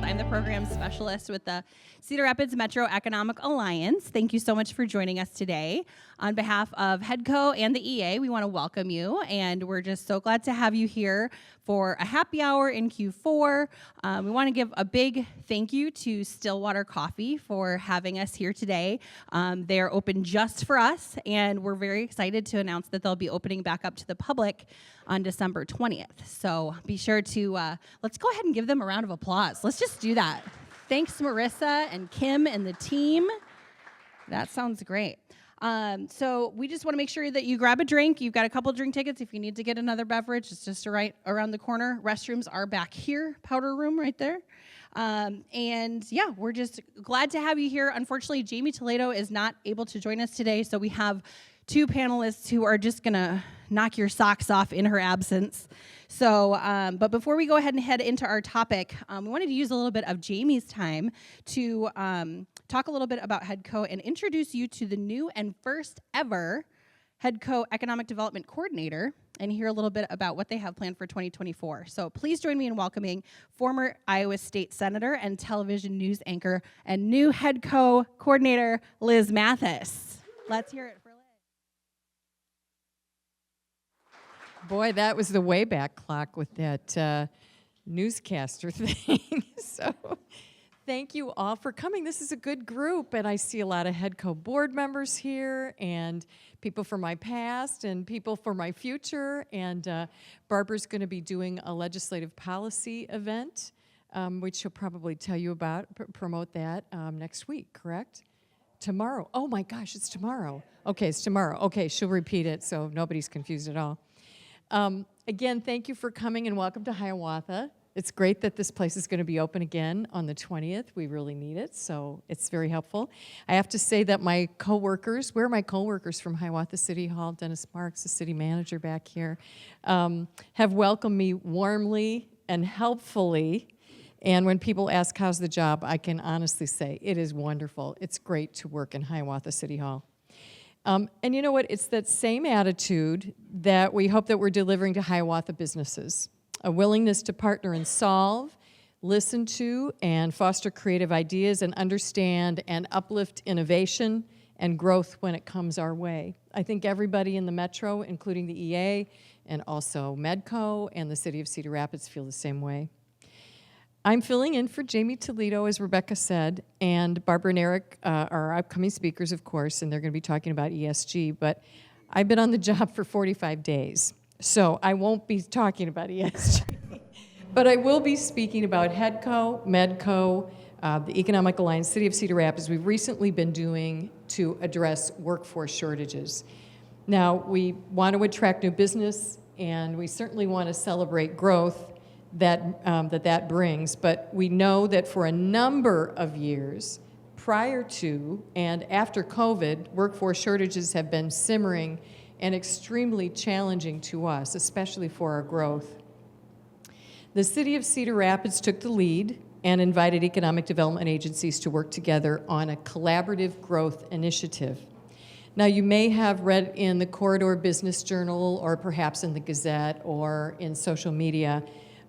I'm the program specialist with the Cedar Rapids Metro Economic Alliance. Thank you so much for joining us today. On behalf of HEDCO and the EA, we want to welcome you, and we're just so glad to have you here for a happy hour in Q4. We want to give a big thank you to Stillwater Coffee for having us here today. They are open just for us, and we're very excited to announce that they'll be opening back up to the public on December 20th. So be sure to, let's go ahead and give them a round of applause. Let's just do that. Thanks, Marissa and Kim and the team. That sounds great. So we just want to make sure that you grab a drink. You've got a couple drink tickets. If you need to get another beverage, it's just right around the corner. Restrooms are back here, powder room right there. And yeah, we're just glad to have you here. Unfortunately, Jamie Toledo is not able to join us today, so we have two panelists who are just gonna knock your socks off in her absence. So, but before we go ahead and head into our topic, we wanted to use a little bit of Jamie's time to talk a little bit about HEDCO and introduce you to the new and first ever HEDCO Economic Development Coordinator and hear a little bit about what they have planned for 2024. So please join me in welcoming former Iowa State Senator and television news anchor and new HEDCO Coordinator, Liz Mathis. Let's hear it for Liz. Boy, that was the Wayback Clock with that newscaster thing. So thank you all for coming. This is a good group, and I see a lot of HEDCO board members here, and people from my past, and people for my future. And Barbara's going to be doing a legislative policy event, which she'll probably tell you about, promote that next week, correct? Tomorrow. Oh my gosh, it's tomorrow. Okay, it's tomorrow. Okay, she'll repeat it so nobody's confused at all. Again, thank you for coming and welcome to Hiawatha. It's great that this place is going to be open again on the 20th. We really need it, so it's very helpful. I have to say that my coworkers, where are my coworkers from Hiawatha City Hall? Dennis Marks, the city manager back here, have welcomed me warmly and helpfully. And when people ask, how's the job, I can honestly say it is wonderful. It's great to work in Hiawatha City Hall. And you know what? It's that same attitude that we hope that we're delivering to Hiawatha businesses. A willingness to partner and solve, listen to, and foster creative ideas and understand and uplift innovation and growth when it comes our way. I think everybody in the Metro, including the EA and also MEDCO and the City of Cedar Rapids, feel the same way. I'm filling in for Jamie Toledo, as Rebecca said, and Barbara and Eric are our upcoming speakers, of course, and they're going to be talking about ESG, but I've been on the job for 45 days, so I won't be talking about ESG. But I will be speaking about HEDCO, MEDCO, the Economic Alliance, City of Cedar Rapids. We've recently been doing to address workforce shortages. Now, we want to attract new business, and we certainly want to celebrate growth that brings, but we know that for a number of years prior to and after COVID, workforce shortages have been simmering and extremely challenging to us, especially for our growth. The City of Cedar Rapids took the lead and invited economic development agencies to work together on a collaborative growth initiative. Now, you may have read in the Corridor Business Journal or perhaps in the Gazette or in social media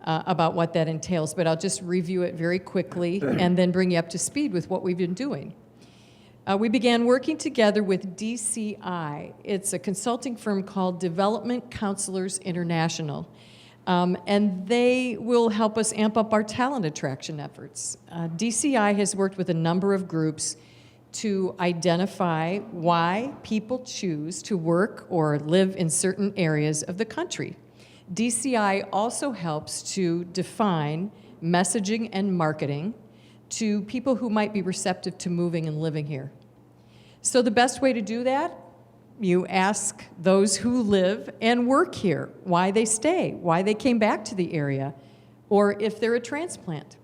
about what that entails, but I'll just review it very quickly and then bring you up to speed with what we've been doing. We began working together with DCI. It's a consulting firm called Development Counselors International, and they will help us amp up our talent attraction efforts. DCI has worked with a number of groups to identify why people choose to work or live in certain areas of the country. DCI also helps to define messaging and marketing to people who might be receptive to moving and living here. So the best way to do that, you ask those who live and work here why they stay, why they came back to the area, or if they're a transplant.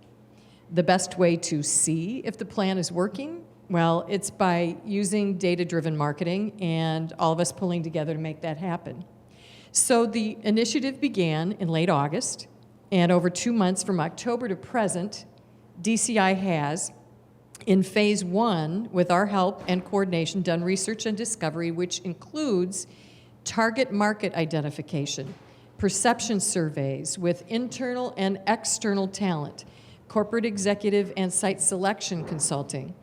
The best way to see if the plan is working, well, it's by using data-driven marketing and all of us pulling together to make that happen. So the initiative began in late August, and over 2 months from October to present, DCI has, in phase 1, with our help and coordination, done research and discovery, which includes target market identification, perception surveys with internal and external talent, corporate executive and site selection consulting.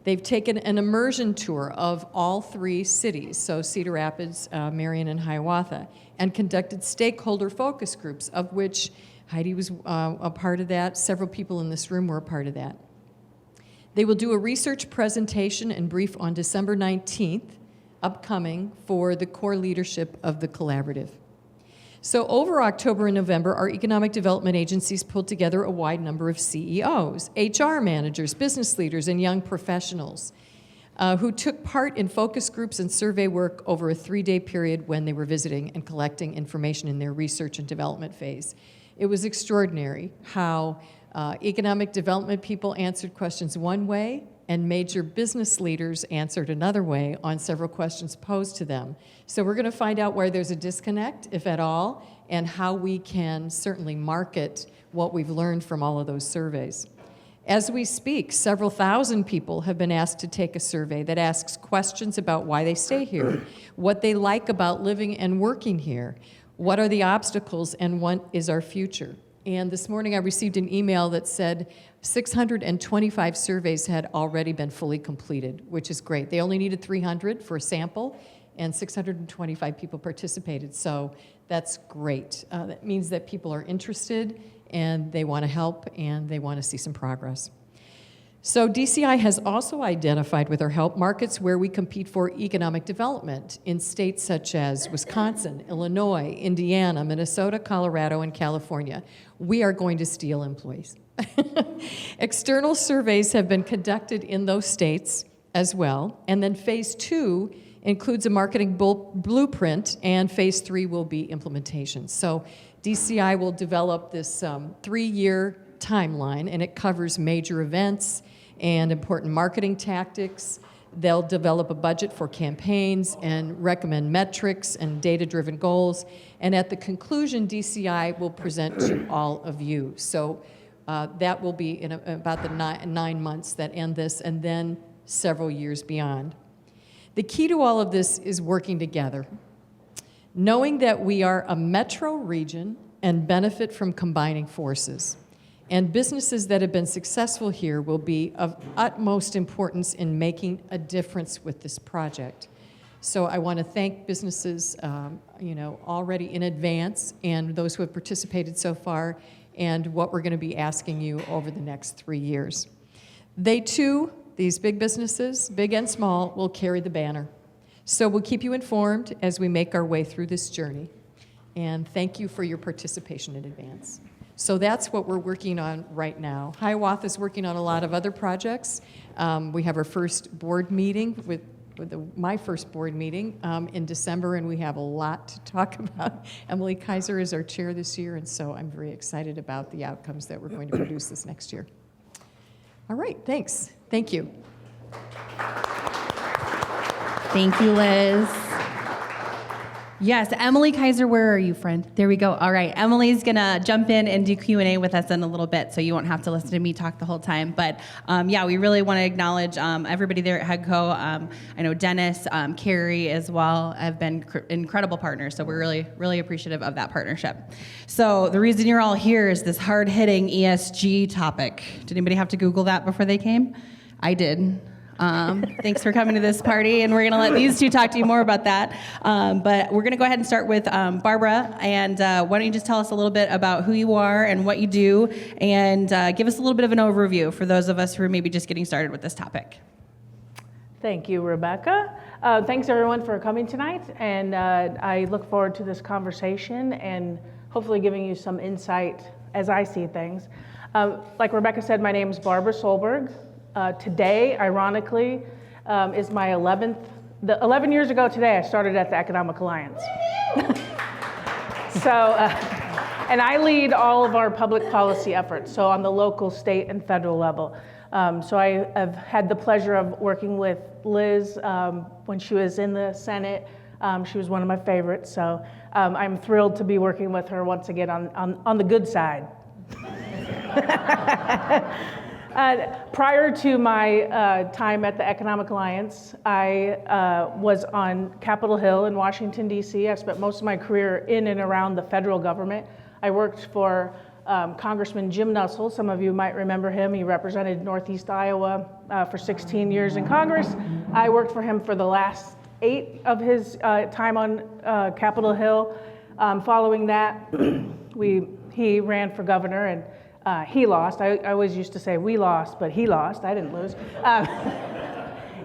They've taken an immersion tour of all 3 cities, so Cedar Rapids, Marion, and Hiawatha, and conducted stakeholder focus groups, of which Heidi was a part of that. Several people in this room were a part of that. They will do a research presentation and brief on December 19th, upcoming, for the core leadership of the collaborative. So over October and November, our economic development agencies pulled together a wide number of CEOs, HR managers, business leaders, and young professionals who took part in focus groups and survey work over a 3-day period when they were visiting and collecting information in their research and development phase. It was extraordinary how economic development people answered questions one way and major business leaders answered another way on several questions posed to them. So we're going to find out where there's a disconnect, if at all, and how we can certainly market what we've learned from all of those surveys. As we speak, several thousand people have been asked to take a survey that asks questions about why they stay here, what they like about living and working here, what are the obstacles, and what is our future. And this morning I received an email that said 625 surveys had already been fully completed, which is great. They only needed 300 for a sample, and 625 people participated, so that's great. That means that people are interested, and they want to help, and they want to see some progress. So DCI has also identified, with our help, markets where we compete for economic development in states such as Wisconsin, Illinois, Indiana, Minnesota, Colorado, and California. We are going to steal employees. External surveys have been conducted in those states as well, and then phase 2 includes a marketing blueprint, and phase 3 will be implementation. So DCI will develop this 3-year timeline, and it covers major events and important marketing tactics. They'll develop a budget for campaigns and recommend metrics and data-driven goals. And at the conclusion, DCI will present to all of you. So that will be in about the 9 months that end this, and then several years beyond. The key to all of this is working together, knowing that we are a metro region and benefit from combining forces. And businesses that have been successful here will be of utmost importance in making a difference with this project. So I want to thank businesses, already in advance, and those who have participated so far, and what we're going to be asking you over the next 3 years. They too, these big businesses, big and small, will carry the banner. So we'll keep you informed as we make our way through this journey. And thank you for your participation in advance. So that's what we're working on right now. Hiawatha is working on a lot of other projects. We have our first board meeting my first board meeting in December, and we have a lot to talk about. Emily Kaiser is our chair this year, and so I'm very excited about the outcomes that we're going to produce this next year. All right, thanks. Thank you. Thank you, Liz. Yes, Emily Kaiser, where are you, friend? There we go. All right, Emily's gonna jump in and do Q&A with us in a little bit, so you won't have to listen to me talk the whole time. But we really want to acknowledge everybody there at HEDCO. I know Dennis, Carrie as well have been incredible partners, so we're really, really appreciative of that partnership. So the reason you're all here is this hard-hitting ESG topic. Did anybody have to Google that before they came? I did. Thanks for coming to this party, and we're going to let these two talk to you more about that. But we're going to go ahead and start with Barbra, and why don't you just tell us a little bit about who you are and what you do, and give us a little bit of an overview for those of us who are maybe just getting started with this topic. Thank you, Rebecca. Thanks, everyone, for coming tonight, and I look forward to this conversation and hopefully giving you some insight as I see things. Like Rebecca said, my name is Barbra Solberg. Today, ironically, is my 11 years ago today, I started at the Economic Alliance. And I lead all of our public policy efforts, so on the local, state, and federal level. So I have had the pleasure of working with Liz when she was in the Senate. She was one of my favorites, so I'm thrilled to be working with her once again on the good side. Prior to my time at the Economic Alliance, I was on Capitol Hill in Washington, D.C. I spent most of my career in and around the federal government. I worked for Congressman Jim Nussle. Some of you might remember him. He represented Northeast Iowa for 16 years in Congress. I worked for him for the last 8 of his time on Capitol Hill. Following that, he ran for governor, and he lost. I always used to say we lost, but he lost. I didn't lose.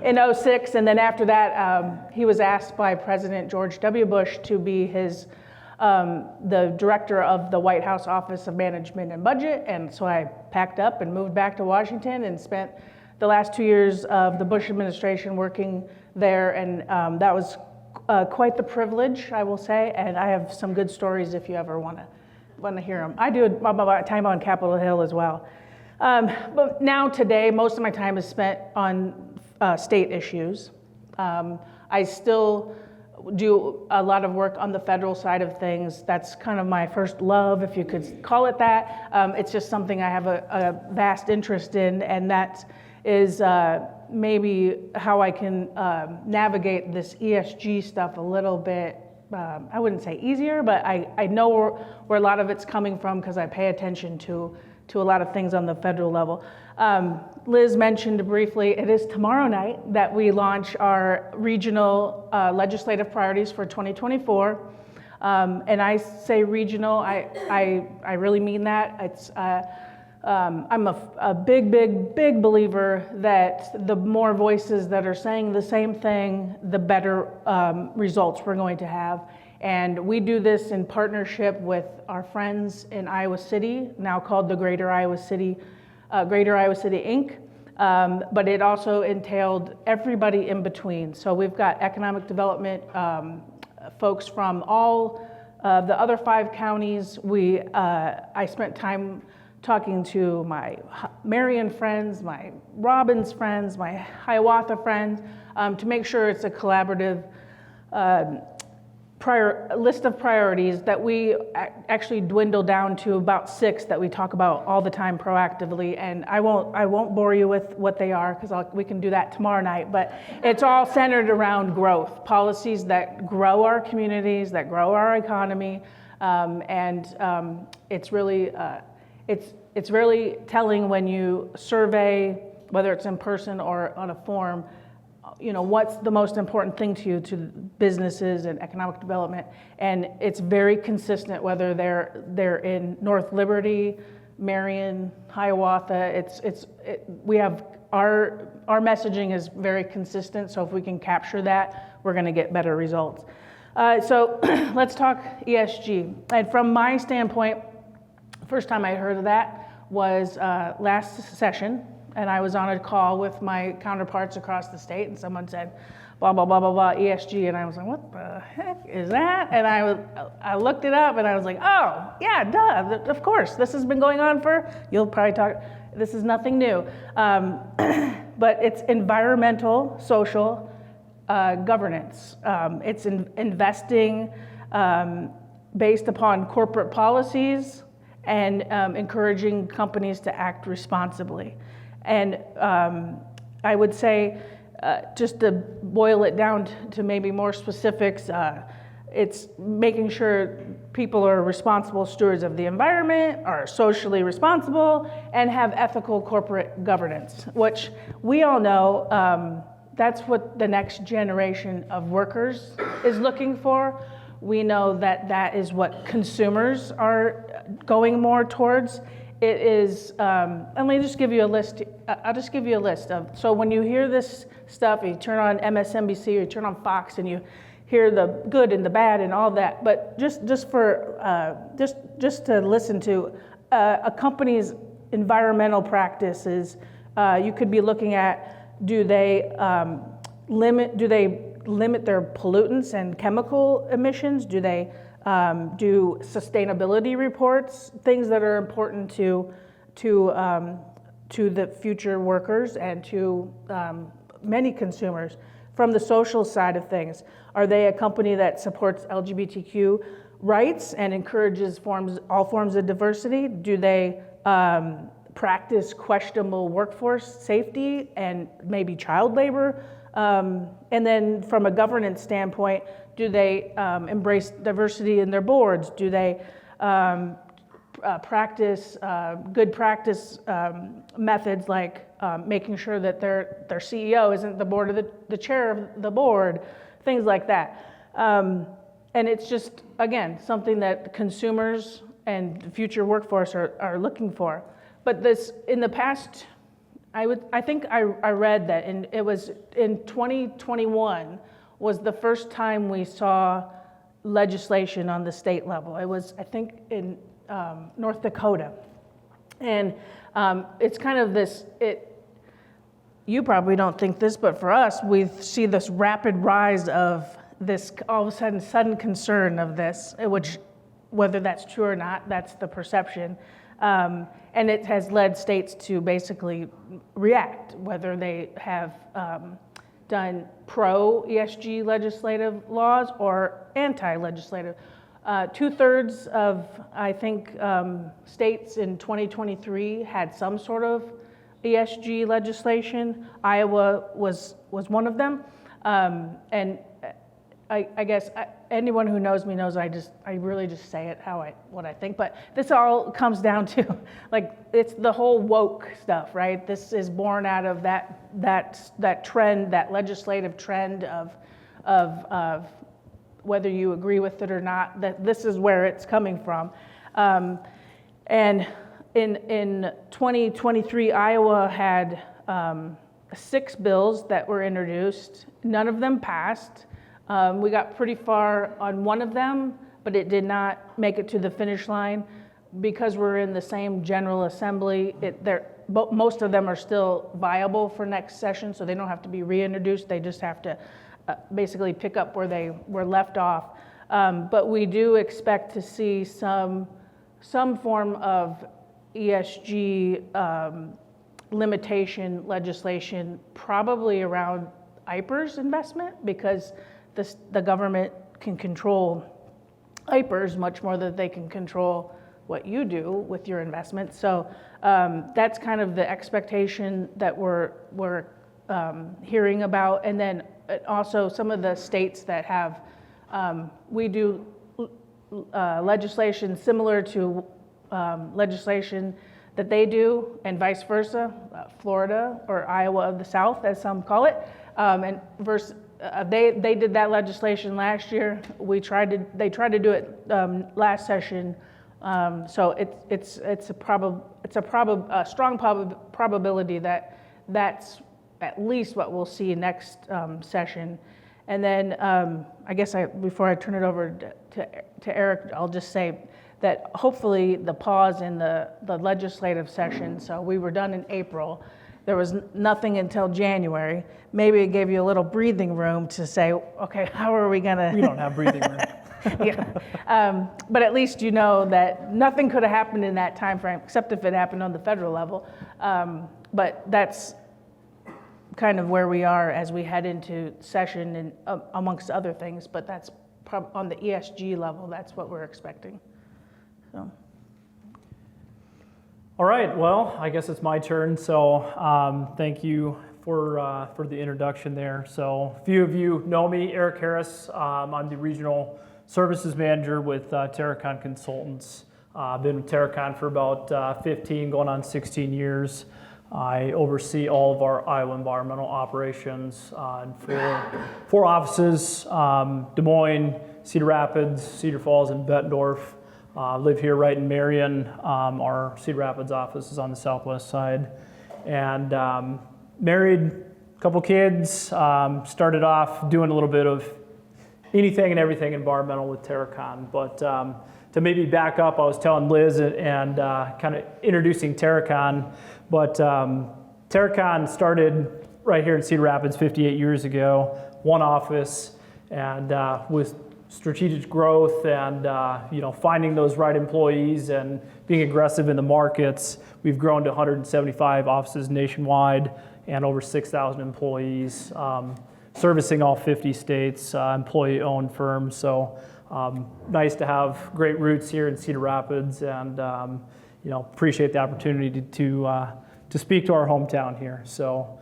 In 2006, and then after that, he was asked by President George W. Bush to be the director of the White House Office of Management and Budget, and so I packed up and moved back to Washington and spent the last 2 years of the Bush administration working there, and that was quite the privilege, I will say, and I have some good stories if you ever want to hear them. I do a time on Capitol Hill as well. But now today, most of my time is spent on state issues. I still do a lot of work on the federal side of things. That's kind of my first love, if you could call it that. It's just something I have a vast interest in, and that is maybe how I can navigate this ESG stuff a little bit, I wouldn't say easier, but I know where a lot of it's coming from because I pay attention to a lot of things on the federal level. Liz mentioned briefly, it is tomorrow night that we launch our regional legislative priorities for 2024. And I say regional, I really mean that. It's I'm a big believer that the more voices that are saying the same thing, the better results we're going to have. And we do this in partnership with our friends in Iowa City, now called the Greater Iowa City Inc. But it also entailed everybody in between. So we've got economic development folks from all the other 5 counties. I spent time talking to my Marion friends, my Robbins friends, my Hiawatha friends, to make sure it's a collaborative list of priorities that we actually dwindle down to about 6 that we talk about all the time proactively. And I won't bore you with what they are because we can do that tomorrow night. But it's all centered around growth, policies that grow our communities, that grow our economy, and it's really it's really telling when you survey, whether it's in person or on a form, what's the most important thing to you, to businesses and economic development. And it's very consistent whether they're in North Liberty, Marion, Hiawatha. We have our messaging is very consistent. So if we can capture that, we're going to get better results. So let's talk ESG. And from my standpoint, first time I heard of that was last session. And I was on a call with my counterparts across the state, and someone said, blah, blah, blah, blah, blah, ESG. And I was like, what the heck is that? And I looked it up, and I was like, oh, yeah, duh, of course. This has been going on you'll probably talk, this is nothing new. But it's environmental, social governance. It's investing based upon corporate policies and encouraging companies to act responsibly. And I would say, just to boil it down to maybe more specifics, it's making sure people are responsible stewards of the environment, are socially responsible, and have ethical corporate governance, which we all know that's what the next generation of workers is looking for. We know that is what consumers are going more towards. It is, and let me just give you a list. I'll just give you a list of, so when you hear this stuff, you turn on MSNBC or you turn on Fox and you hear the good and the bad and all that, but just to listen to a company's environmental practices, you could be looking at, do they limit their pollutants and chemical emissions? Do they do sustainability reports, things that are important to the future workers and to many consumers? From the social side of things, are they a company that supports LGBTQ rights and encourages all forms of diversity? Do they practice questionable workforce safety and maybe child labor? And then from a governance standpoint, do they embrace diversity in their boards? Do they good practice methods like making sure that their CEO isn't the chair of the board, things like that. And it's just, again, something that consumers and future workforce are looking for. But this, in the past, I think I read that it was in 2021 was the first time we saw legislation on the state level. It was, I think, in North Dakota. And it's kind of this, you probably don't think this, but for us, we see this rapid rise of this all of a sudden concern of this, which, whether that's true or not, that's the perception. And it has led states to basically react, whether they have done pro-ESG legislative laws or anti-legislative. 2/3 of, I think, states in 2023 had some sort of ESG legislation. Iowa was one of them. And I guess anyone who knows me knows I really just say it what I think. But this all comes down to, like, it's the whole woke stuff, right? This is born out of that trend, that legislative trend of whether you agree with it or not. That this is where it's coming from. And in 2023, Iowa had 6 bills that were introduced. None of them passed. We got pretty far on one of them, but it did not make it to the finish line. Because we're in the same General Assembly, most of them are still viable for next session, so they don't have to be reintroduced. They just have to basically pick up where they were left off. But we do expect to see some form of ESG limitation legislation, probably around IPERS investment, because the government can control IPERS much more than they can control what you do with your investment. So that's kind of the expectation that we're hearing about. And then also some of the states that have, we do legislation similar to legislation that they do, and vice versa, Florida or Iowa of the South, as some call it, and they did that legislation last year. They tried to do it last session. So it's a strong probability that that's at least what we'll see next session. And then I guess before I turn it over to Eric, I'll just say that hopefully the pause in the legislative session, so we were done in April, there was nothing until January. Maybe it gave you a little breathing room to say, okay, how are we gonna? We don't have breathing room. Yeah, but at least you know that nothing could have happened in that time frame, except if it happened on the federal level. But that's kind of where we are as we head into session, and amongst other things. But that's on the ESG level. That's what we're expecting. So. All right, well, I guess it's my turn. So thank you for the introduction there. So a few of you know me, Eric Harris. I'm the Regional Services Manager with Terracon Consultants. I've been with Terracon for about 15, going on 16 years. I oversee all of our Iowa environmental operations in four offices, Des Moines, Cedar Rapids, Cedar Falls, and Bettendorf. Live here right in Marion. Our Cedar Rapids office is on the southwest side. And married, a couple kids, started off doing a little bit of anything and everything environmental with Terracon. But to maybe back up, I was telling Liz and kind of introducing Terracon. But Terracon started right here in Cedar Rapids 58 years ago, one office, and with strategic growth and finding those right employees and being aggressive in the markets, we've grown to 175 offices nationwide and over 6,000 employees, servicing all 50 states, employee-owned firms. So nice to have great roots here in Cedar Rapids, and appreciate the opportunity to speak to our hometown here. So.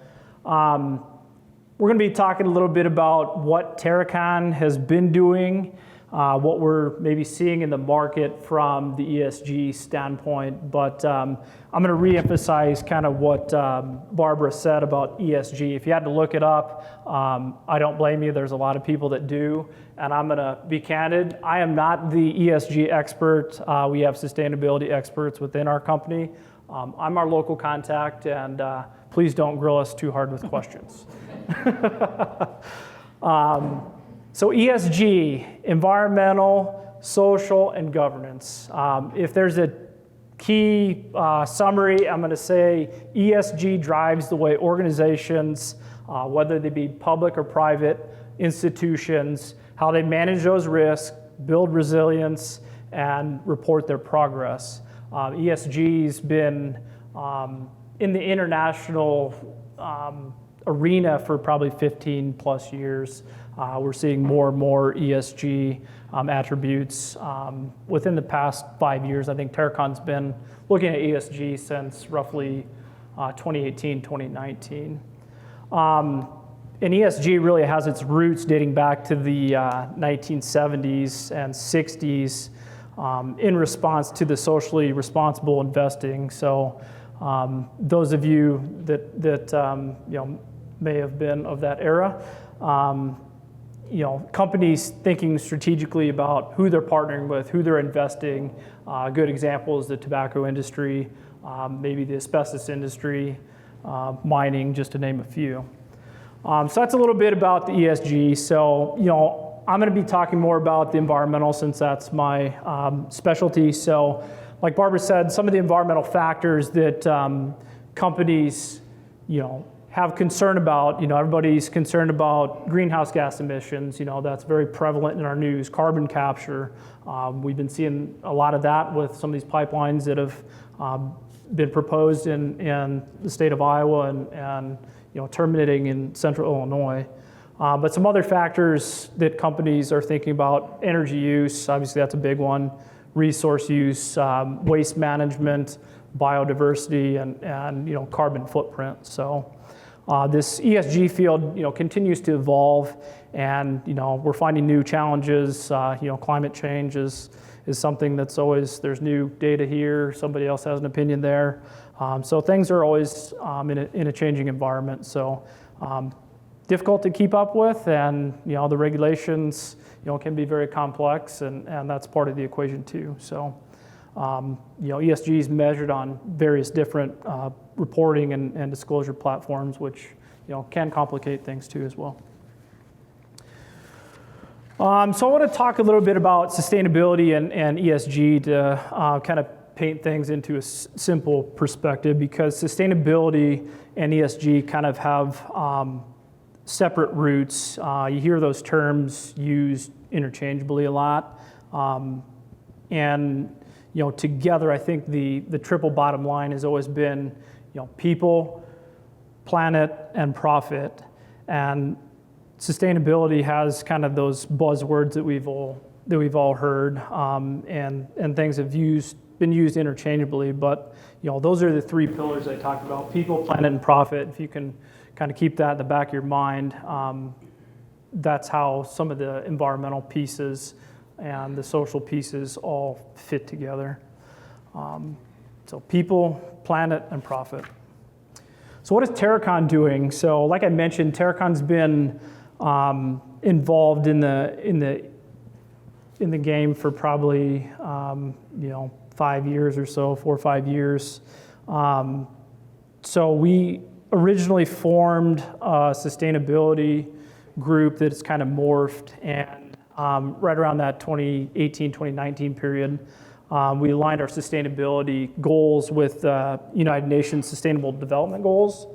We're going to be talking a little bit about what Terracon has been doing what we're maybe seeing in the market from the ESG standpoint. But I'm going to reemphasize kind of what Barbara said about ESG. If you had to look it up, I don't blame you. There's a lot of people that do. And I'm going to be candid. I am not the ESG expert. We have sustainability experts within our company. I'm our local contact, and please don't grill us too hard with questions. So ESG, environmental, social, and governance. If there's a key summary, I'm going to say ESG drives the way organizations, whether they be public or private institutions, how they manage those risks, build resilience, and report their progress. ESG's been in the international arena for probably 15 plus years. We're seeing more and more ESG attributes. Within the past 5 years, I think Terracon's been looking at ESG since roughly 2018, 2019. And ESG really has its roots dating back to the 1970s and 60s in response to the socially responsible investing. So those of you that may have been of that era, companies thinking strategically about who they're partnering with, who they're investing. A good example is the tobacco industry, maybe the asbestos industry, mining, just to name a few. So that's a little bit about the ESG. So, I'm going to be talking more about the environmental since that's my specialty. So, like Barbara said, some of the environmental factors that companies, have concern about, everybody's concerned about greenhouse gas emissions. That's very prevalent in our news. Carbon capture. We've been seeing a lot of that with some of these pipelines that have been proposed in the state of Iowa and terminating in central Illinois. But some other factors that companies are thinking about: energy use, obviously that's a big one, resource use, waste management, biodiversity, and carbon footprint. So this ESG field continues to evolve, and we're finding new challenges. Climate change is something that's always, there's new data here, somebody else has an opinion there. So things are always in a changing environment. So difficult to keep up with, and the regulations can be very complex, and that's part of the equation too. So ESG is measured on various different reporting and disclosure platforms, which can complicate things too as well. So I want to talk a little bit about sustainability and ESG to kind of paint things into a simple perspective, because sustainability and ESG kind of have separate roots. You hear those terms used interchangeably a lot. And together, I think the triple bottom line has always been, people, planet, and profit. And sustainability has kind of those buzzwords that we've all heard, and things have been used interchangeably. But those are the three pillars I talked about: people, planet, and profit. If you can kind of keep that in the back of your mind, that's how some of the environmental pieces and the social pieces all fit together. So people, planet, and profit. So what is Terracon doing? So like I mentioned, Terracon's been involved in the game for probably 5 years or so, 4 or 5 years. So we originally formed a sustainability group that's kind of morphed, and right around that 2018, 2019 period, we aligned our sustainability goals with United Nations Sustainable Development Goals,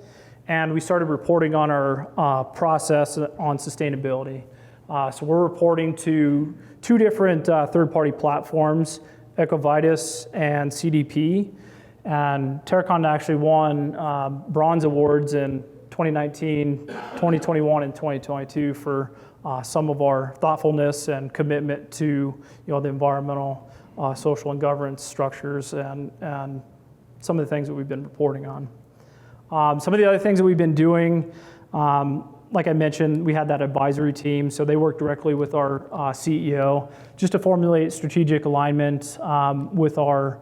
and we started reporting on our process on sustainability. So we're reporting to 2 different third-party platforms, Ecovitus and CDP, and Terracon actually won bronze awards in 2019, 2021, and 2022 for some of our thoughtfulness and commitment to the environmental, social, and governance structures, and some of the things that we've been reporting on. Some of the other things that we've been doing, like I mentioned, we had that advisory team, so they work directly with our CEO just to formulate strategic alignment with our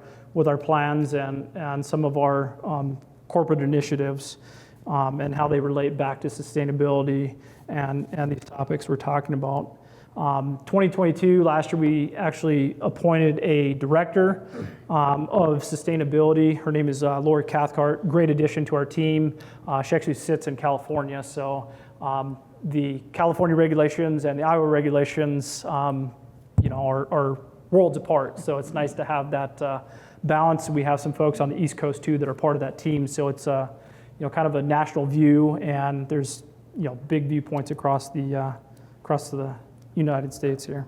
plans and some of our corporate initiatives and how they relate back to sustainability and these topics we're talking about. 2022, last year, we actually appointed a director of sustainability. Her name is Lori Cathcart, great addition to our team. She actually sits in California, so the California regulations and the Iowa regulations, are worlds apart. So it's nice to have that balance. We have some folks on the East Coast too that are part of that team. So it's kind of a national view, and there's big viewpoints across the United States here.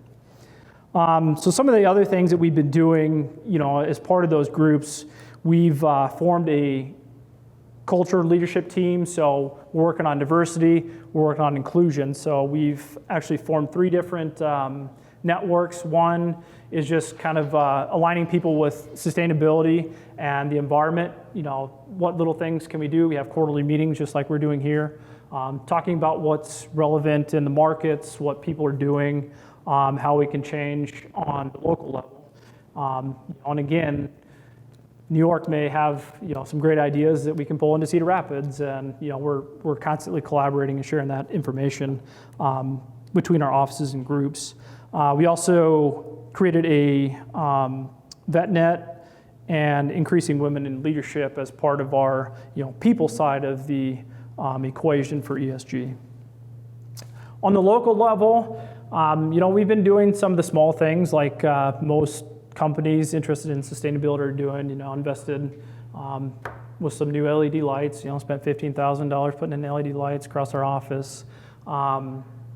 So some of the other things that we've been doing, as part of those groups, we've formed a culture leadership team. So we're working on diversity, we're working on inclusion. So we've actually formed 3 different networks. One is just kind of aligning people with sustainability and the environment. What little things can we do? We have quarterly meetings just like we're doing here. Talking about what's relevant in the markets, what people are doing, how we can change on the local level. And again, New York may have some great ideas that we can pull into Cedar Rapids, and we're constantly collaborating and sharing that information between our offices and groups. We also created a VetNet and increasing women in leadership as part of our people side of the equation for ESG. On the local level, we've been doing some of the small things like most companies interested in sustainability are doing, invested with some new LED lights, spent $15,000 putting in LED lights across our office.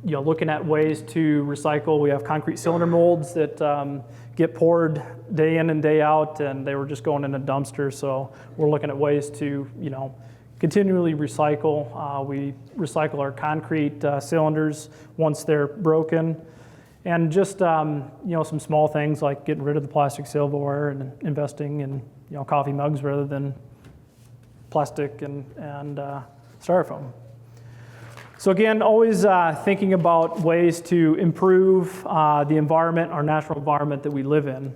Looking at ways to recycle. We have concrete cylinder molds that get poured day in and day out, and they were just going in a dumpster. So we're looking at ways to, continually recycle. We recycle our concrete cylinders once they're broken. And just, some small things like getting rid of the plastic silverware and investing in, coffee mugs rather than plastic and styrofoam. So again, always thinking about ways to improve the environment, our natural environment that we live in.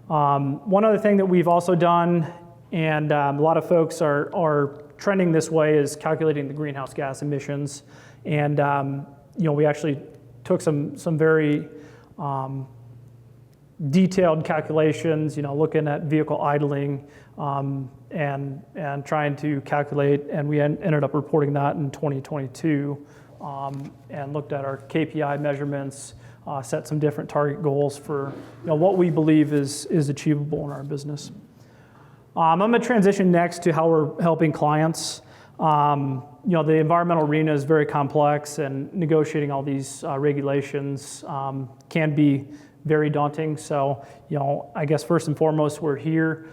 One other thing that we've also done, and a lot of folks are trending this way, is calculating the greenhouse gas emissions. And we actually took some very detailed calculations, looking at vehicle idling and trying to calculate, and we ended up reporting that in 2022 and looked at our KPI measurements, set some different target goals for what we believe is achievable in our business. I'm going to transition next to how we're helping clients. The environmental arena is very complex, and negotiating all these regulations can be very daunting. So, I guess first and foremost, we're here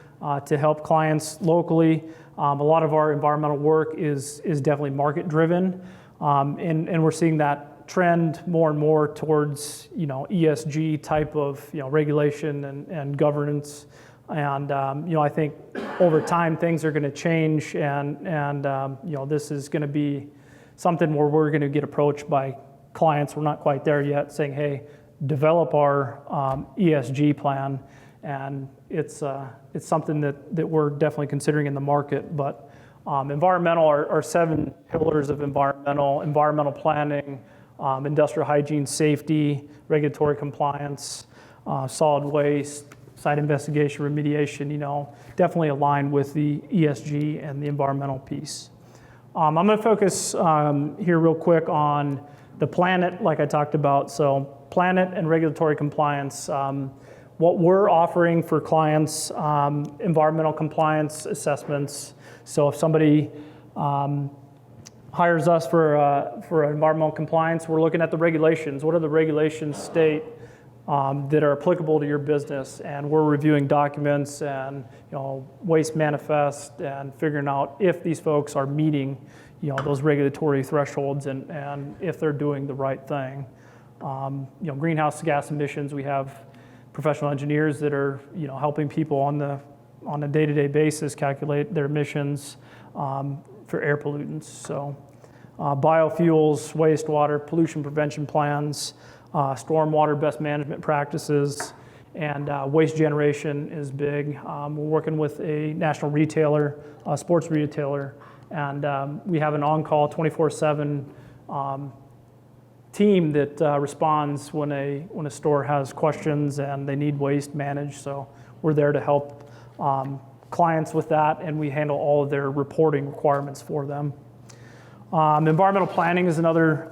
to help clients locally. A lot of our environmental work is definitely market driven, and we're seeing that trend more and more towards ESG type of regulation and governance. And I think over time things are going to change, and this is going to be something where we're going to get approached by clients. We're not quite there yet, saying, "Hey, develop our ESG plan," and it's something that we're definitely considering in the market. But environmental are 7 pillars of environmental planning, industrial hygiene, safety, regulatory compliance, solid waste, site investigation, remediation, definitely aligned with the ESG and the environmental piece. I'm going to focus here real quick on the planet, like I talked about. So planet and regulatory compliance. What we're offering for clients, environmental compliance assessments. So if somebody hires us for environmental compliance, we're looking at the regulations. What are the regulations state that are applicable to your business? And we're reviewing documents and waste manifest and figuring out if these folks are meeting those regulatory thresholds and if they're doing the right thing. Greenhouse gas emissions, we have professional engineers that are helping people on a day-to-day basis calculate their emissions for air pollutants. So biofuels, wastewater, pollution prevention plans, stormwater best management practices, and waste generation is big. We're working with a national retailer, a sports retailer, and we have an on-call 24/7 team that responds when a store has questions and they need waste managed. So we're there to help clients with that, and we handle all of their reporting requirements for them. Environmental planning is another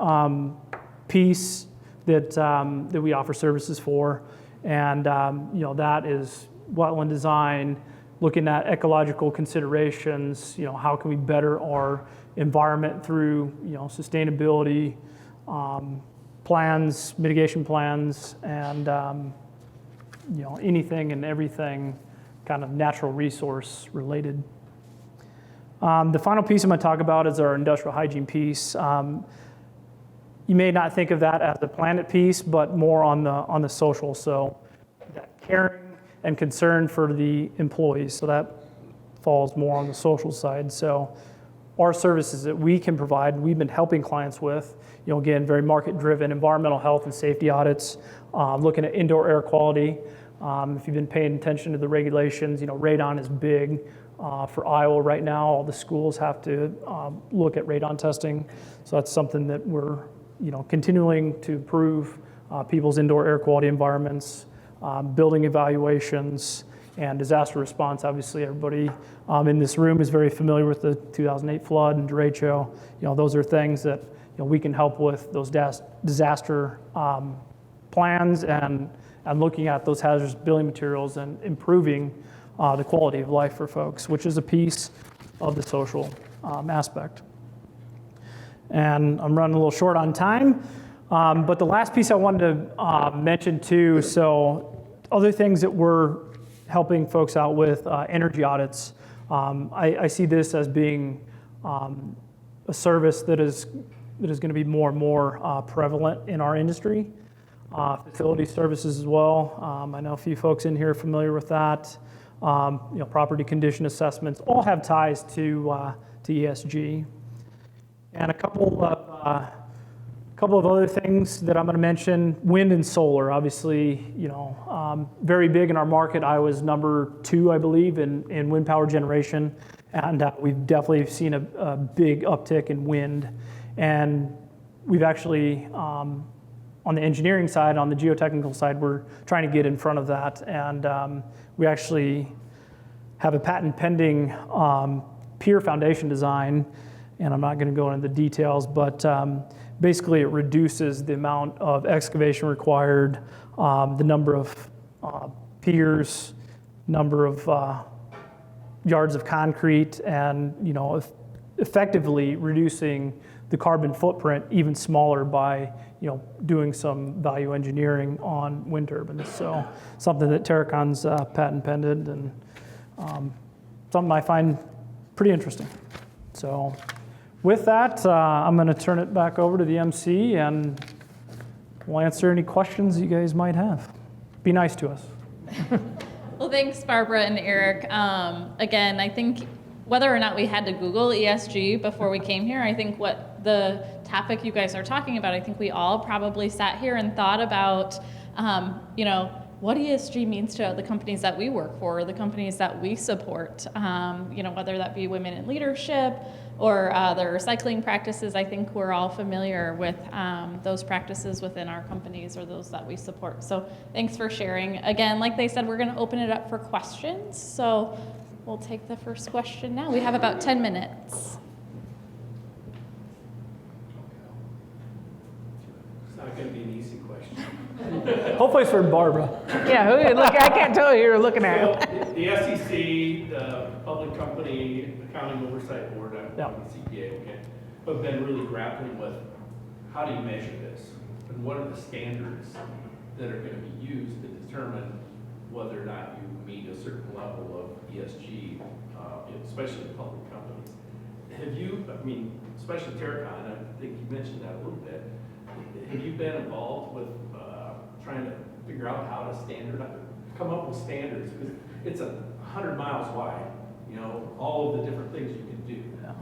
piece that we offer services for, and that is wetland design, looking at ecological considerations. How can we better our environment through sustainability plans, mitigation plans, and anything and everything kind of natural resource related. The final piece I'm going to talk about is our industrial hygiene piece. You may not think of that as the planet piece, but more on the social. So that caring and concern for the employees. So that falls more on the social side. So our services that we can provide, we've been helping clients with, again, very market-driven environmental health and safety audits, looking at indoor air quality. If you've been paying attention to the regulations, radon is big. For Iowa right now, all the schools have to look at radon testing. So that's something that we're continuing to improve people's indoor air quality environments, building evaluations, and disaster response. Obviously, everybody in this room is very familiar with the 2008 flood and derecho. Those are things that we can help with, those disaster plans and looking at those hazardous building materials and improving the quality of life for folks, which is a piece of the social aspect. And I'm running a little short on time, but the last piece I wanted to mention too, so other things that we're helping folks out with, energy audits. I see this as being a service that is going to be more and more prevalent in our industry. Facility services as well. I know a few folks in here are familiar with that. Property condition assessments all have ties to ESG. And a couple of other things that I'm going to mention: wind and solar. Obviously, very big in our market. Iowa's number 2, I believe, in wind power generation, and we've definitely seen a big uptick in wind. And we've actually, on the engineering side, on the geotechnical side, we're trying to get in front of that, and we actually have a patent pending pier foundation design. And I'm not going to go into the details, but basically it reduces the amount of excavation required, the number of piers, number of yards of concrete, and effectively reducing the carbon footprint even smaller by doing some value engineering on wind turbines. So something that Terracon's patent pended, and something I find pretty interesting. So with that, I'm going to turn it back over to the MC, and we'll answer any questions you guys might have. Be nice to us. Well, thanks, Barbara and Eric. Again, I think whether or not we had to Google ESG before we came here, I think what the topic you guys are talking about, I think we all probably sat here and thought about, what ESG means to the companies that we work for, the companies that we support, whether that be women in leadership or the recycling practices. I think we're all familiar with those practices within our companies or those that we support. So thanks for sharing. Again, like they said, we're going to open it up for questions. So we'll take the first question now. We have about 10 minutes. It's not going to be an easy question. Hopefully it's for Barbara. Yeah, I can't tell who you're looking at. So, the SEC, the Public Company Accounting Oversight Board, I'm the CPA, okay, have been really grappling with how do you measure this? And what are the standards that are going to be used to determine whether or not you meet a certain level of ESG, especially in public companies. Have you, especially Terracon, I think you mentioned that a little bit, have you been involved with trying to figure out how to come up with standards? Because it's 100 miles wide, all of the different things you can do. Yeah.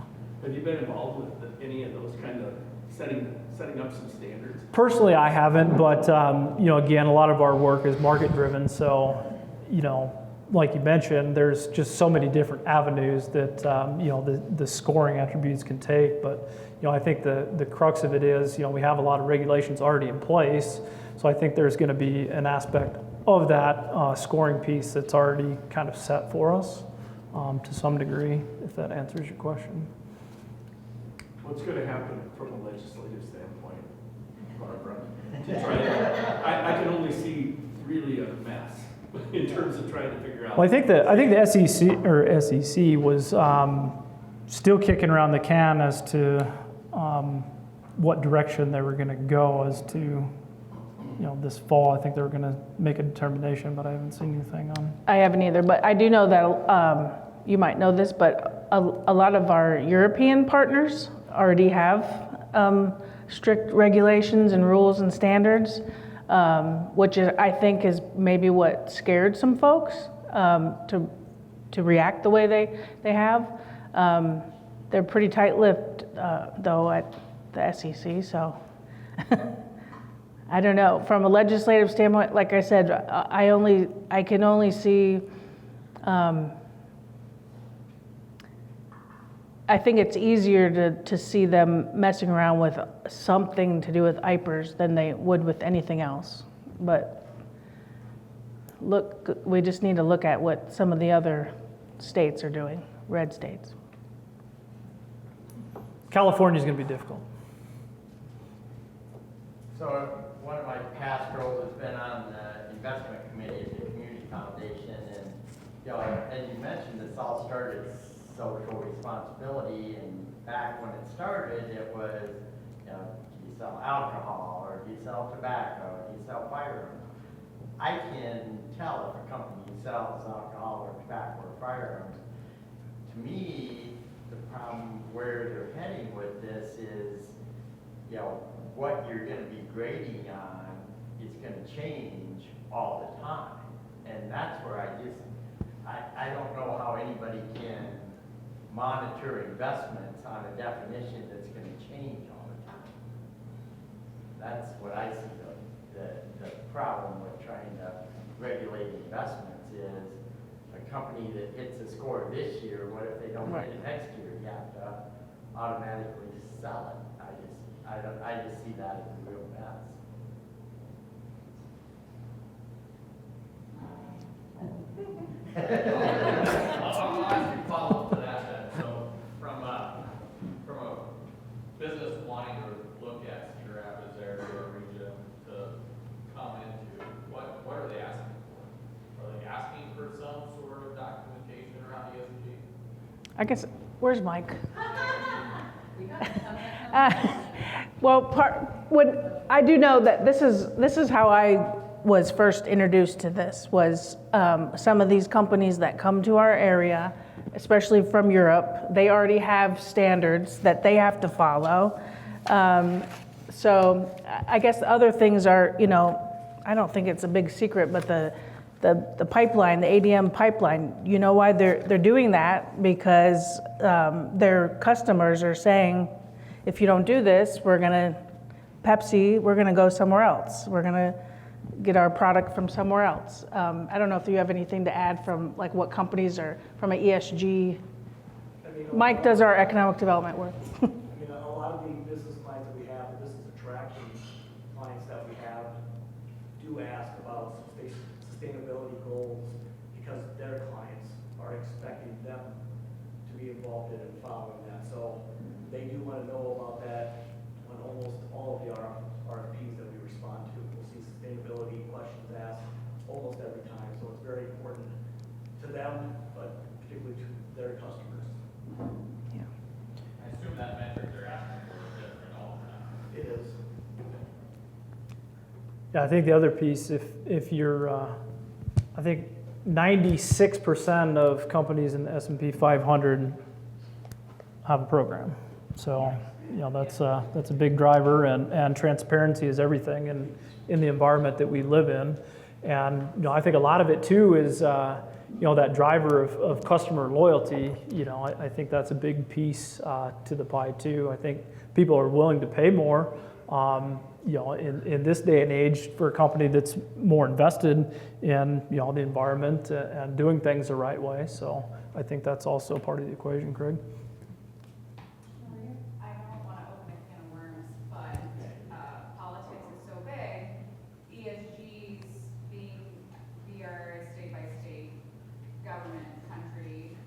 Have you been involved with any of those kind of setting up some standards? Personally, I haven't, but again, a lot of our work is market driven. So, like you mentioned, there's just so many different avenues that the scoring attributes can take. But I think the crux of it is we have a lot of regulations already in place. So I think there's going to be an aspect of that scoring piece that's already kind of set for us to some degree, if that answers your question. What's going to happen from a legislative standpoint, Barbara? To try to, I can only see really a mess in terms of trying to figure out. Well, I think the SEC was still kicking around the can as to what direction they were going to go as to this fall. I think they were going to make a determination, but I haven't seen anything on. I haven't either, but I do know that you might know this, but a lot of our European partners already have strict regulations and rules and standards, which I think is maybe what scared some folks to react the way they have. They're pretty tight-lipped though at the SEC, so I don't know. From a legislative standpoint, like I said, I can only see. I think it's easier to see them messing around with something to do with IPERs than they would with anything else. But look, we just need to look at what some of the other states are doing, red states. California's going to be difficult. So one of my past roles has been on the investment committee at the community foundation, and as you mentioned, this all started social responsibility, and back when it started, it was, do you sell alcohol, or do you sell tobacco, or do you sell firearms? I can tell if a company sells alcohol or tobacco or firearms. To me, the problem where they're heading with this is, what you're going to be grading on is going to change all the time, and that's where I don't know how anybody can monitor investments on a definition that's going to change all the time. That's what I see the problem with trying to regulate investments is a company that hits a score this year, what if they don't hit it next year? You have to automatically sell it. I just see that as a real mess. I'll ask you a follow-up to that then. So from a business wanting to look at Cedar Rapids area or region to come into, what are they asking for? Are they asking for some sort of documentation around ESG? I guess, where's Mike? Well, I do know that this is how I was first introduced to this, was some of these companies that come to our area, especially from Europe, they already have standards that they have to follow. So I guess the other things are, I don't think it's a big secret, but the pipeline, the ADM pipeline, you know why they're doing that? Because their customers are saying, if you don't do this, we're going to go somewhere else. We're going to get our product from somewhere else. I don't know if you have anything to add from like what companies are from an ESG. Mike does our economic development work. A lot of the business clients that we have, the business attraction clients that we have, do ask about sustainability goals because their clients are expecting them to be involved in and following that. So they do want to know about that on almost all of the RFPs that we respond to. We'll see sustainability questions asked almost every time. So it's very important to them, but particularly to their customers. Yeah. I assume that metric they're asking for is different all the time. It is. Yeah, I think the other piece, if you're, I think 96% of companies in the S&P 500 have a program. So, that's a big driver, and transparency is everything in the environment that we live in. And, I think a lot of it too is, that driver of customer loyalty, I think that's a big piece to the pie too. I think people are willing to pay more, in this day and age for a company that's more invested in, the environment and doing things the right way. So I think that's also part of the equation, Craig. I don't want to open a can of worms, but politics is so big. ESGs being, we are a state-by-state government country.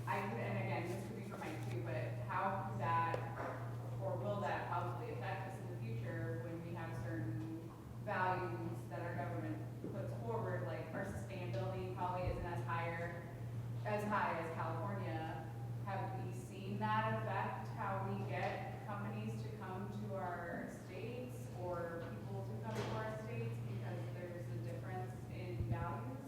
And again, this could be for Mike too, but how could that, or will that possibly affect us in the future when we have certain values that our government puts forward, like our sustainability probably isn't as high as California. Have we seen that affect how we get companies to come to our states or people to come to our states because there's a difference in values?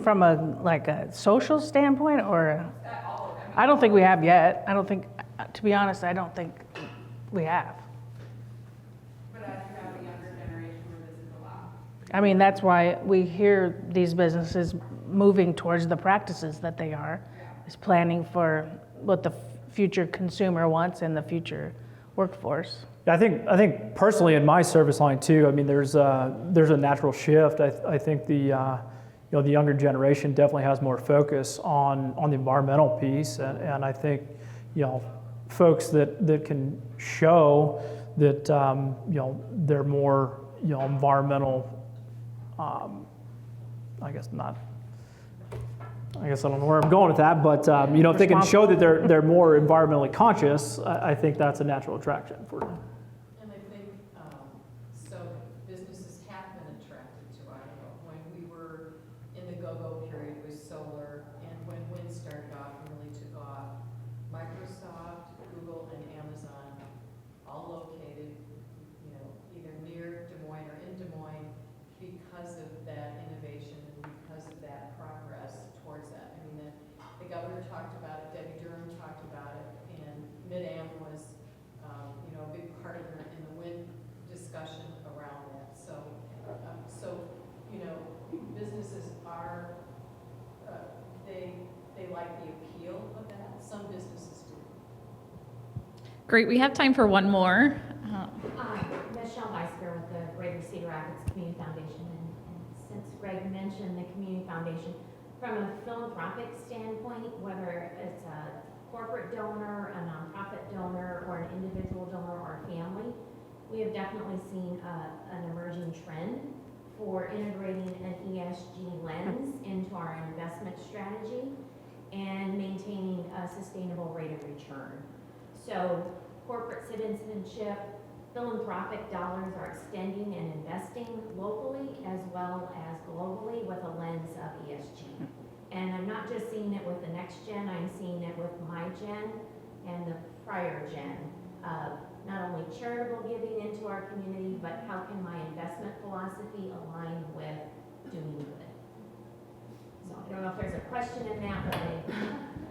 From a social standpoint, or All of them. I don't think we have yet. I don't think, to be honest, I don't think we have. But as you have a younger generation where this is allowed. I mean, that's why we hear these businesses moving towards the practices that they are, is planning for what the future consumer wants and the future workforce. I think personally in my service line too, I mean, there's a natural shift. I think the younger generation definitely has more focus on the environmental piece, and I think folks that can show that they're more environmental. I guess I don't know where I'm going with that, but if they can show that they're more environmentally conscious, I think that's a natural attraction for them. And I think, so businesses have been attracted to Iowa. When we were in the go-go period with solar, and when wind started off and really took off, Microsoft, Google, and Amazon all located, either near Des Moines or in Des Moines because of that innovation and because of that progress towards that. I mean, the governor talked about it, Debbie Durham talked about it, and Mid-Am was a big part of in the wind discussion around that. So, businesses are, they like the appeal of that. Some businesses do. Great, we have time for one more. Michelle Weisger with the Greater Cedar Rapids Community Foundation. And since Greg mentioned the Community Foundation, from a philanthropic standpoint, whether it's a corporate donor, a nonprofit donor, or an individual donor or a family, we have definitely seen an emerging trend for integrating an ESG lens into our investment strategy and maintaining a sustainable rate of return. So corporate citizenship, philanthropic dollars are extending and investing locally as well as globally with a lens of ESG. And I'm not just seeing it with the next gen, I'm seeing it with my gen and the prior gen. Not only charitable giving into our community, but how can my investment philosophy align with doing good? So I don't know if there's a question in that, but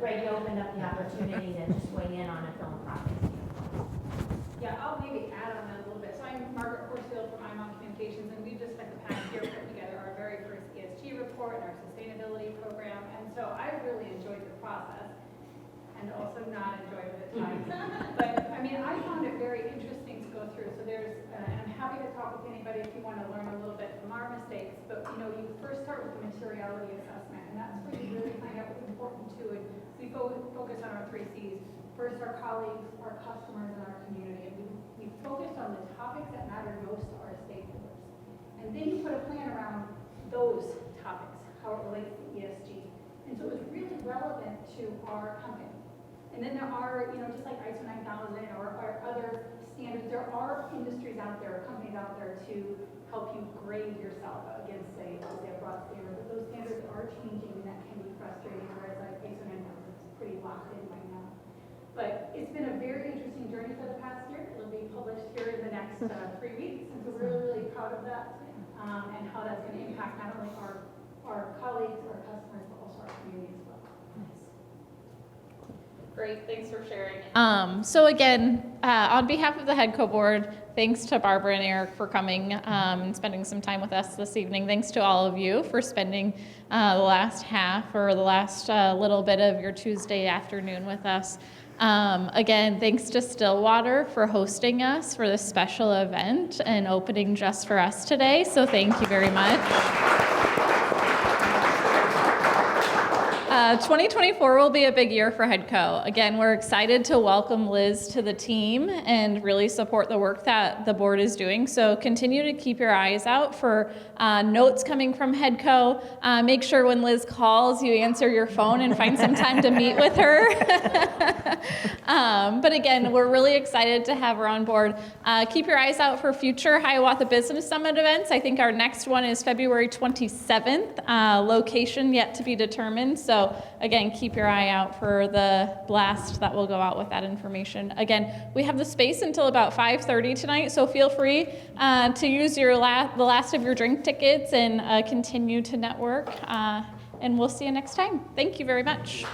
Greg, you opened up the opportunity to just weigh in on a philanthropic standpoint. Yeah, I'll maybe add on that a little bit. So I'm Margaret Horsfield from IMON Communications, and we've just spent the past year putting together our very first ESG report and our sustainability program. And so I really enjoyed the process and also not enjoyed it at times. But I mean, I found it very interesting to go through. So there's, and I'm happy to talk with anybody if you want to learn a little bit from our mistakes. But you first start with the materiality assessment, and that's where you really find out what's important to it. We focus on our 3 C's. First, our colleagues, our customers, and our community. And we focused on the topics that matter most to our stakeholders. And then you put a plan around those topics, how it relates to ESG. And so it was really relevant to our company. And then there are, just like ISO 9000 or other standards, there are industries out there, or companies out there to help you grade yourself against, say a broad standard. But those standards are changing, and that can be frustrating, whereas like ISO 9000 is pretty locked in right now. But it's been a very interesting journey for the past year. It'll be published here in the next 3 weeks, and so we're really, really proud of that, and how that's going to impact not only our colleagues, our customers, but also our community as well. Great, thanks for sharing. So again, on behalf of the HEDCO board, thanks to Barbara and Eric for coming and spending some time with us this evening. Thanks to all of you for spending the last half or the last little bit of your Tuesday afternoon with us. Again, thanks to Stillwater for hosting us for this special event and opening just for us today. So thank you very much. 2024 will be a big year for HEDCO. Again, we're excited to welcome Liz to the team and really support the work that the board is doing. So continue to keep your eyes out for notes coming from HEDCO. Make sure when Liz calls, you answer your phone and find some time to meet with her. But again, we're really excited to have her on board. Keep your eyes out for future Hiawatha Business Summit events. I think our next one is February 27th, location yet to be determined. So again, keep your eye out for the blast that will go out with that information. Again, we have the space until about 5:30 tonight, so feel free to use your the last of your drink tickets and continue to network. And we'll see you next time. Thank you very much.